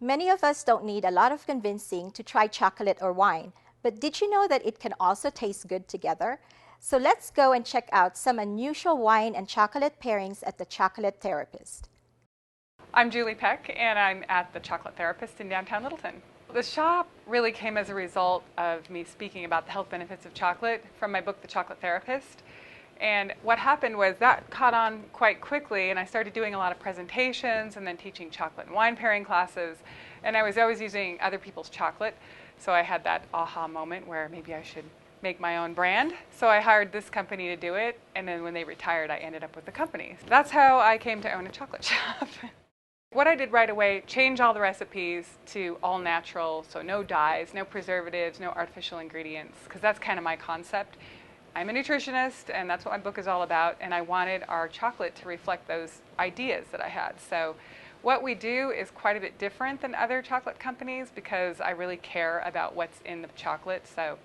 Many of us don't need a lot of convincing to try chocolate or wine, but did you know that it can also taste good together? So let's go and check out some unusual wine and chocolate pairings at the Chocolate Therapist. I'm Julie Peck, and I'm at the Chocolate Therapist in Downtown Littleton. The shop really came as a result of me speaking about the health benefits of chocolate from my book, The Chocolate Therapist. And what happened was that caught on quite quickly, and I started doing a lot of presentations and then teaching chocolate and wine pairing classes. And I was always using other people's chocolate, so I had that aha moment where maybe I should make my own brand. So I hired this company to do it, and then when they retired, I ended up with the company. That's how I came to own a chocolate shop. What I did right away, change all the recipes to all natural, so no dyes, no preservatives, no artificial ingredients, because that's kind of my concept. I'm a nutritionist, and that's what my book is all about, and I wanted our chocolate to reflect those ideas that I had. So what we do is quite a bit different than other chocolate companies because I really care about what's in the chocolate. So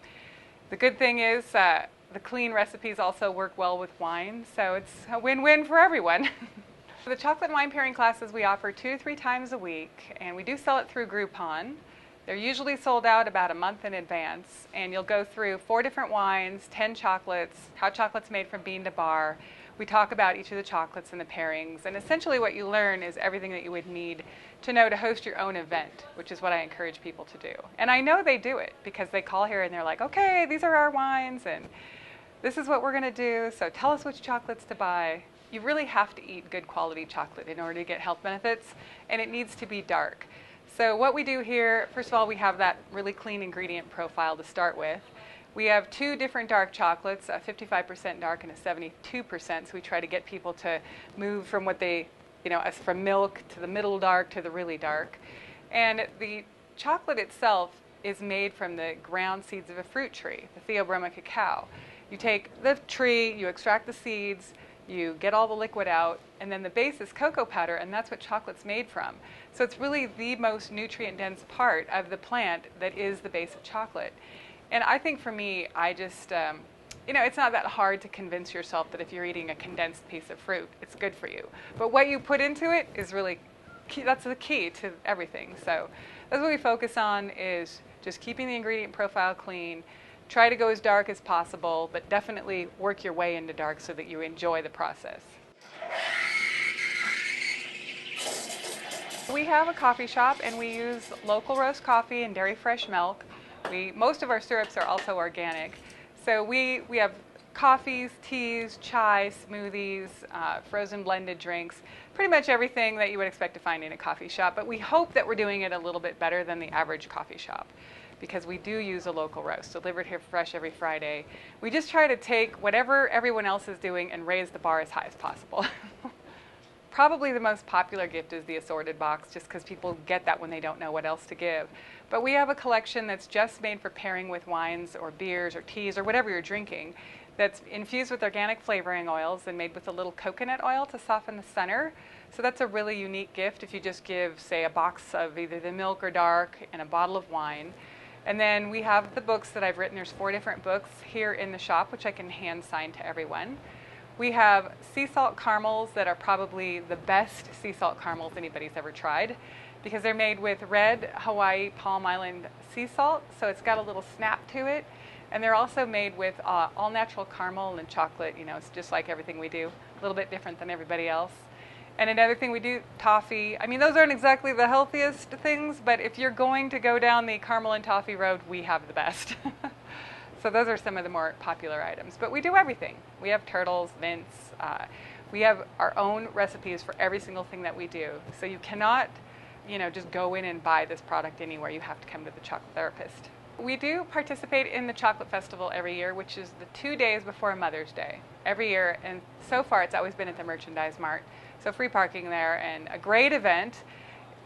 the good thing is the clean recipes also work well with wine, so it's a win-win for everyone. The chocolate and wine pairing classes we offer 2 to 3 times a week, and we do sell it through Groupon. They're usually sold out about a month in advance, and you'll go through 4 different wines, 10 chocolates, how chocolate's made from bean to bar. We talk about each of the chocolates and the pairings, and essentially what you learn is everything that you would need to know to host your own event, which is what I encourage people to do. And I know they do it because they call here and they're like, okay, these are our wines, and this is what we're going to do, so tell us which chocolates to buy. You really have to eat good quality chocolate in order to get health benefits, and it needs to be dark. So what we do here, first of all, we have that really clean ingredient profile to start with. We have 2 different dark chocolates, a 55% dark and a 72%, so we try to get people to move from what they, from milk to the middle dark to the really dark. And the chocolate itself is made from the ground seeds of a fruit tree, the Theobroma cacao. You take the tree, you extract the seeds, you get all the liquid out, and then the base is cocoa powder, and that's what chocolate's made from. So it's really the most nutrient-dense part of the plant that is the base of chocolate. And I think for me, I just, it's not that hard to convince yourself that if you're eating a condensed piece of fruit, it's good for you. But what you put into it is really key, that's the key to everything. So that's what we focus on, is just keeping the ingredient profile clean. Try to go as dark as possible, but definitely work your way into dark so that you enjoy the process. We have a coffee shop, and we use local roast coffee and dairy fresh milk. Most of our syrups are also organic. So we have coffees, teas, chai, smoothies, frozen blended drinks, pretty much everything that you would expect to find in a coffee shop. But we hope that we're doing it a little bit better than the average coffee shop, because we do use a local roast, delivered here fresh every Friday. We just try to take whatever everyone else is doing and raise the bar as high as possible. Probably the most popular gift is the assorted box, just because people get that when they don't know what else to give. But we have a collection that's just made for pairing with wines or beers or teas or whatever you're drinking, that's infused with organic flavoring oils and made with a little coconut oil to soften the center. So that's a really unique gift if you just give, say, a box of either the milk or dark and a bottle of wine. And then we have the books that I've written. There's 4 different books here in the shop, which I can hand sign to everyone. We have sea salt caramels that are probably the best sea salt caramels anybody's ever tried, because they're made with red Hawaii Palm Island sea salt, so it's got a little snap to it. And they're also made with all natural caramel and chocolate. It's just like everything we do, a little bit different than everybody else. And another thing we do, toffee. I mean, those aren't exactly the healthiest things, but if you're going to go down the caramel and toffee road, we have the best. So those are some of the more popular items. But we do everything. We have turtles, mints. We have our own recipes for every single thing that we do. So you cannot, just go in and buy this product anywhere. You have to come to the Chocolate Therapist. We do participate in the Chocolate Festival every year, which is the 2 days before Mother's Day. Every year, and so far it's always been at the Merchandise Mart. So free parking there, and a great event.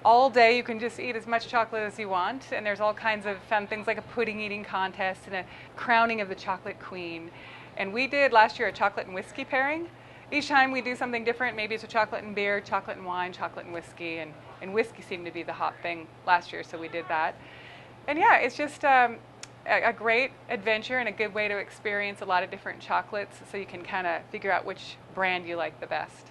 All day you can just eat as much chocolate as you want, and there's all kinds of fun things like a pudding eating contest and a crowning of the chocolate queen. And we did last year a chocolate and whiskey pairing. Each time we do something different. Maybe it's a chocolate and beer, chocolate and wine, chocolate and whiskey, and whiskey seemed to be the hot thing last year, so we did that. And yeah, it's just a great adventure and a good way to experience a lot of different chocolates, so you can kind of figure out which brand you like the best.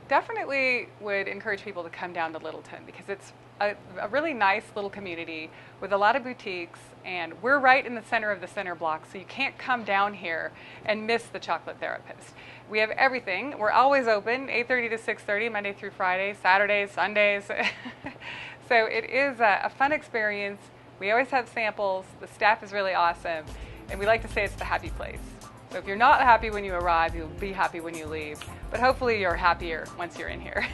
Definitely would encourage people to come down to Littleton, because it's a really nice little community with a lot of boutiques, and we're right in the center block, so you can't come down here and miss the Chocolate Therapist. We have everything. We're always open, 8:30 to 6:30, Monday through Friday, Saturdays, Sundays. So it is a fun experience. We always have samples. The staff is really awesome, and we like to say it's the happy place. So if you're not happy when you arrive, you'll be happy when you leave. But hopefully you're happier once you're in here.